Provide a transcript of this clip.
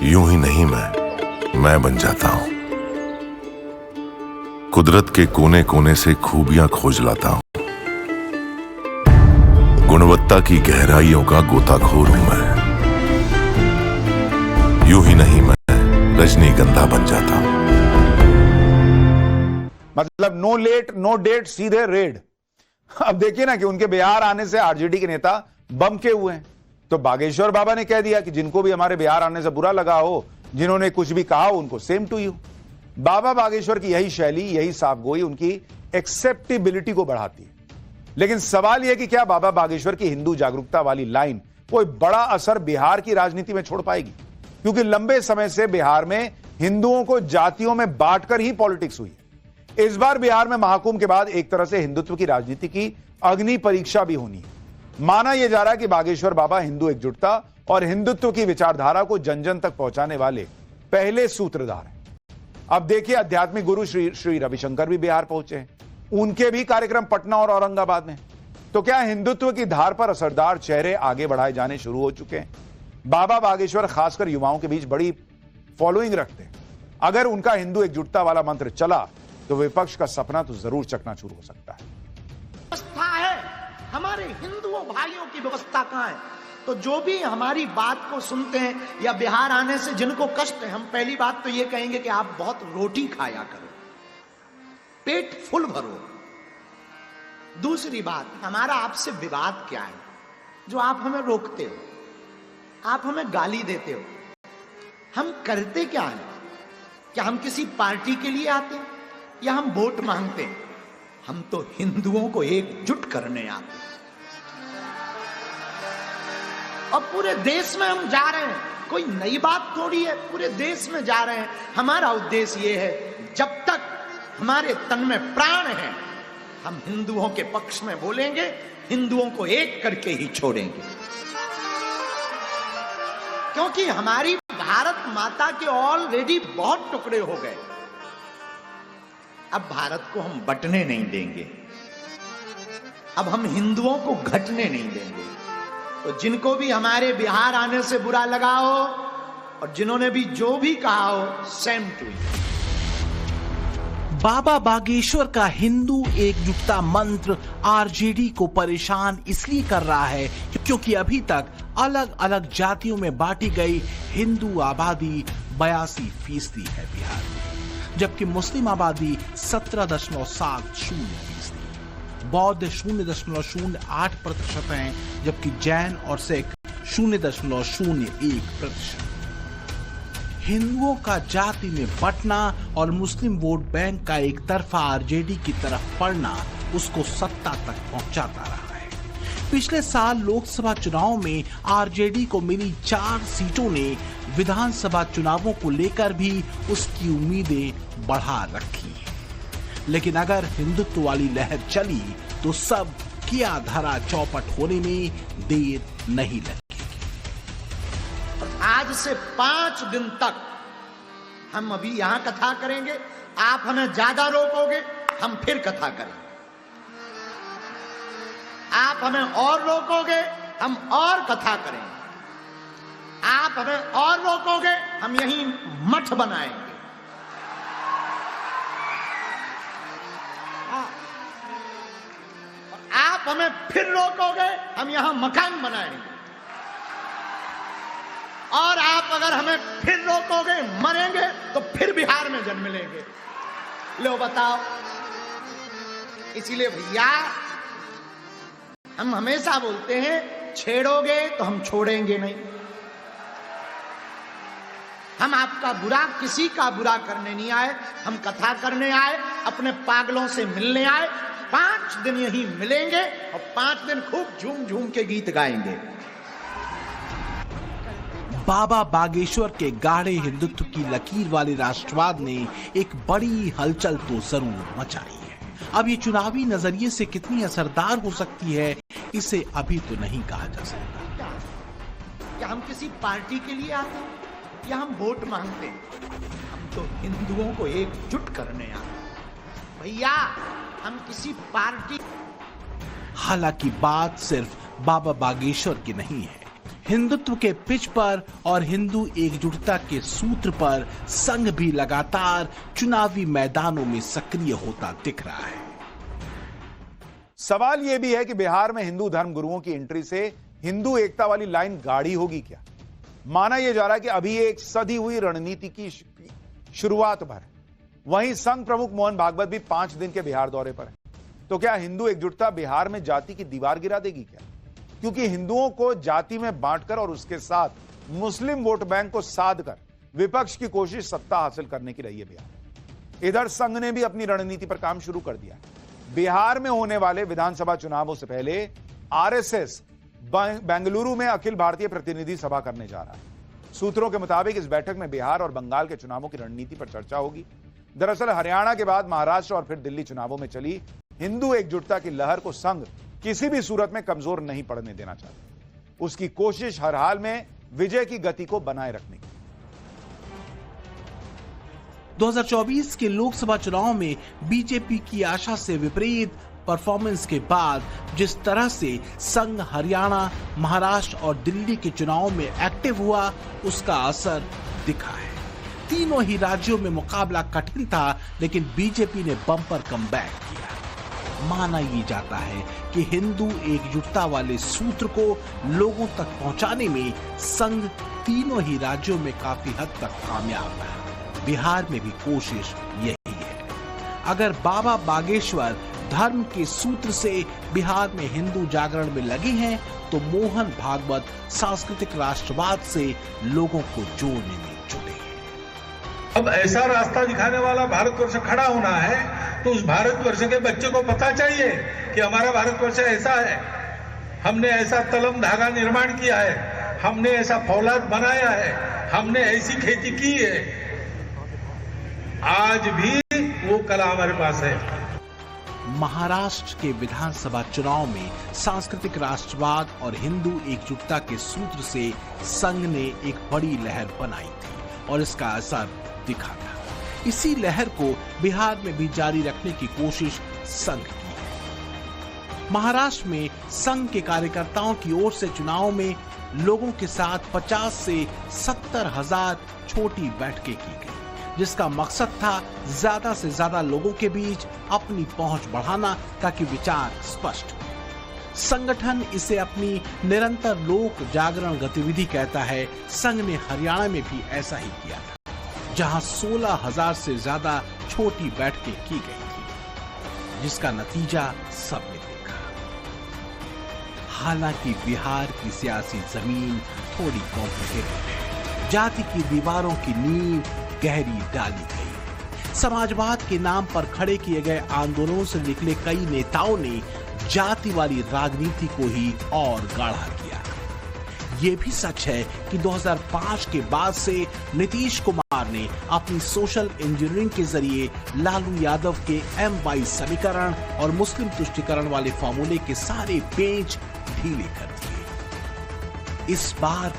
यूं ही नहीं मैं बन जाता हूं। कुदरत के कोने कोने से खूबियां खोज लाता हूं। गुणवत्ता की गहराइयों का गोताखोर हूं मैं। यूं ही नहीं मैं रजनीगंधा बन जाता हूं। मतलब नो लेट नो डेट, सीधे रेड। अब देखिए ना कि उनके बिहार आने से आरजेडी के नेता बम के हुए हैं। तो बागेश्वर बाबा ने कह दिया कि जिनको भी हमारे बिहार आने से बुरा लगा हो, जिन्होंने कुछ भी कहा हो, उनको सेम टू यू। बाबा बागेश्वर की यही शैली, यही साफगोई उनकी एक्सेप्टेबिलिटी को बढ़ाती है। लेकिन सवाल यह कि क्या बाबा बागेश्वर की हिंदू जागरूकता वाली लाइन कोई बड़ा असर बिहार की राजनीति में छोड़ पाएगी? क्योंकि लंबे समय से बिहार में हिंदुओं को जातियों में बांटकर ही पॉलिटिक्स हुई है। इस बार बिहार में महाकुंभ के बाद एक तरह से हिंदुत्व की राजनीति की अग्नि परीक्षा भी होनी है। माना यह जा रहा है कि बागेश्वर बाबा हिंदू एकजुटता और हिंदुत्व की विचारधारा को जन जन तक पहुंचाने वाले पहले सूत्रधार हैं। अब देखिए, आध्यात्मिक गुरु श्री रविशंकर भी बिहार पहुंचे हैं। उनके भी कार्यक्रम पटना और औरंगाबाद में। तो क्या हिंदुत्व की धार पर असरदार चेहरे आगे बढ़ाए जाने शुरू हो चुके हैं? बाबा बागेश्वर खासकर युवाओं के बीच बड़ी फॉलोइंग रखते हैं। अगर उनका हिंदू एकजुटता वाला मंत्र चला तो विपक्ष का सपना तो जरूर चकनाचूर हो सकता है। व्यवस्था है, हमारे हिंदुओं भाइयों की व्यवस्था कहां है? तो जो भी हमारी बात को सुनते हैं या बिहार आने से जिनको कष्ट है, हम पहली बात तो ये कहेंगे कि आप बहुत रोटी खाया करो, पेट फुल भरो। दूसरी बात, हमारा आपसे विवाद क्या है जो आप हमें रोकते हो, आप हमें गाली देते हो? हम करते क्या है? क्या हम किसी पार्टी के लिए आते हैं या हम वोट मांगते हैं? हम तो हिंदुओं को एकजुट करने आते हैं। और पूरे देश में हम जा रहे हैं, कोई नई बात थोड़ी है, पूरे देश में जा रहे हैं। हमारा उद्देश्य यह है, जब तक हमारे तन में प्राण है, हम हिंदुओं के पक्ष में बोलेंगे, हिंदुओं को एक करके ही छोड़ेंगे। क्योंकि हमारी भारत माता के ऑलरेडी बहुत टुकड़े हो गए। अब भारत को हम बंटने नहीं देंगे, अब हम हिंदुओं को घटने नहीं देंगे। तो जिनको भी हमारे बिहार आने से बुरा लगा हो और जिन्होंने भी जो भी कहा हो, सेम टू यू। बाबा बागेश्वर का हिंदू एकजुटता मंत्र आरजेडी को परेशान इसलिए कर रहा है क्योंकि अभी तक अलग अलग जातियों में बांटी गई हिंदू आबादी 82% है बिहार में, जबकि मुस्लिम आबादी 17.70%, बौद्ध 0.08% हैं, जबकि जैन और सिख 0.01%। हिंदुओं का जाति में बंटना और मुस्लिम वोट बैंक का एक तरफा आरजेडी की तरफ पड़ना उसको सत्ता तक पहुंचाता रहा है। पिछले साल लोकसभा चुनाव में आरजेडी को मिली 4 सीटों ने विधानसभा चुनावों को लेकर भी उसकी उम्मीदें बढ़ा रखी हैं। लेकिन अगर हिंदुत्व वाली लहर चली तो सब किया धरा चौपट होने में देर नहीं लगेगी। आज से 5 दिन तक हम अभी यहां कथा करेंगे, आप हमें ज्यादा रोकोगे, हम फिर कथा करेंगे। आप हमें और रोकोगे, हम और कथा करेंगे। आप हमें और रोकोगे, हम यहीं मठ बनाएंगे। आप हमें फिर रोकोगे, हम यहां मकान बनाएंगे। और आप अगर हमें फिर रोकोगे, मरेंगे, तो फिर बिहार में जन्म लेंगे। लो बताओ। इसीलिए भैया हम हमेशा बोलते हैं, छेड़ोगे तो हम छोड़ेंगे नहीं। हम आपका बुरा, किसी का बुरा करने नहीं आए, हम कथा करने आए, अपने पागलों से मिलने आए। 5 दिन यहीं मिलेंगे और 5 दिन खूब झूम झूम के गीत गाएंगे। बाबा बागेश्वर के गाढ़े हिंदुत्व की लकीर वाले राष्ट्रवाद ने एक बड़ी हलचल तो जरूर मचाई है। अब ये चुनावी नजरिए से कितनी असरदार हो सकती है, इसे अभी तो नहीं कहा जा सकता। क्या हम किसी पार्टी के लिए आते हैं या हम वोट मांगते हैं? हम तो हिंदुओं को एकजुट करने आते हैं भैया, हम किसी पार्टी। हालांकि बात सिर्फ बाबा बागेश्वर की नहीं है। हिंदुत्व के पिच पर और हिंदू एकजुटता के सूत्र पर संघ भी लगातार चुनावी मैदानों में सक्रिय होता दिख रहा है। सवाल यह भी है कि बिहार में हिंदू धर्म गुरुओं की एंट्री से हिंदू एकता वाली लाइन गाढ़ी होगी क्या? माना यह जा रहा है कि अभी एक सधी हुई रणनीति की शुरुआत भर। वहीं संघ प्रमुख मोहन भागवत भी 5 दिन के बिहार दौरे पर है। तो क्या हिंदू एकजुटता बिहार में जाति की दीवार गिरा देगी क्या? क्योंकि हिंदुओं को जाति में बांटकर और उसके साथ मुस्लिम वोट बैंक को साध कर विपक्ष की कोशिश सत्ता हासिल करने की रही है बिहार। इधर संघ ने भी अपनी रणनीति पर काम शुरू कर दिया। बिहार में होने वाले विधानसभा चुनावों से पहले आरएसएस बेंगलुरु में अखिल भारतीय प्रतिनिधि सभा करने जा रहा है। सूत्रों के मुताबिक इस बैठक में बिहार और बंगाल के चुनावों की रणनीति पर चर्चा होगी। दरअसल हरियाणा के बाद महाराष्ट्र और फिर दिल्ली चुनावों में चली हिंदू एकजुटता की लहर को संघ किसी भी सूरत में कमजोर नहीं पड़ने देना चाहता। उसकी कोशिश हर हाल में विजय की गति को बनाए रखने की। 2024 के लोकसभा चुनाव में बीजेपी की आशा से विपरीत परफॉर्मेंस के बाद जिस तरह से संघ हरियाणा, महाराष्ट्र और दिल्ली के चुनावों में एक्टिव हुआ, उसका असर दिखा है। तीनों ही राज्यों में मुकाबला कठिन था, लेकिन बीजेपी ने बम्पर कमबैक किया। माना ये जाता है कि हिंदू एकजुटता वाले सूत्र को लोगों तक पहुंचाने में संघ तीनों ही राज्यों में काफी हद तक कामयाब रहा। बिहार में भी कोशिश यही है। अगर बाबा बागेश्वर धर्म के सूत्र से बिहार में हिंदू जागरण में लगे हैं, तो मोहन भागवत सांस्कृतिक राष्ट्रवाद से लोगों को जोड़ने में जुटे हैं। अब ऐसा रास्ता दिखाने वाला भारतवर्ष खड़ा होना है, तो उस भारतवर्ष के बच्चे को पता चाहिए कि हमारा भारतवर्ष ऐसा है, हमने ऐसा तलम धागा निर्माण किया है, हमने ऐसा फौलाद बनाया है, हमने ऐसी खेती की है। आज भी वो कला हमारे पास है। महाराष्ट्र के विधानसभा चुनाव में सांस्कृतिक राष्ट्रवाद और हिंदू एकजुटता के सूत्र से संघ ने एक बड़ी लहर बनाई थी और इसका असर दिखा था। इसी लहर को बिहार में भी जारी रखने की कोशिश संघ की है। महाराष्ट्र में संघ के कार्यकर्ताओं की ओर से चुनाव में लोगों के साथ 50 से 70 हजार छोटी बैठकें की गई, जिसका मकसद था ज्यादा से ज्यादा लोगों के बीच अपनी पहुंच बढ़ाना, ताकि विचार स्पष्ट हो। संगठन इसे अपनी निरंतर लोक जागरण गतिविधि कहता है। संघ ने हरियाणा में भी ऐसा ही किया था, जहां 16,000 से ज्यादा छोटी बैठकें की गई थी, जिसका नतीजा सबने देखा। हालांकि बिहार की सियासी जमीन थोड़ी कॉम्प्लिकेटेड है। जाति की दीवारों की नींव गहरी डाली गई। समाजवाद के नाम पर खड़े किए गए आंदोलनों से निकले कई नेताओं ने जाति वाली राजनीति को ही और गाढ़ा किया। ये भी सच है कि 2005 के बाद से नीतीश कुमार ने अपनी सोशल इंजीनियरिंग के जरिए लालू यादव के M-22 समीकरण और मुस्लिम तुष्टीकरण वाले फॉर्मूले के सारे पेच ढीले कर दिए। इस बार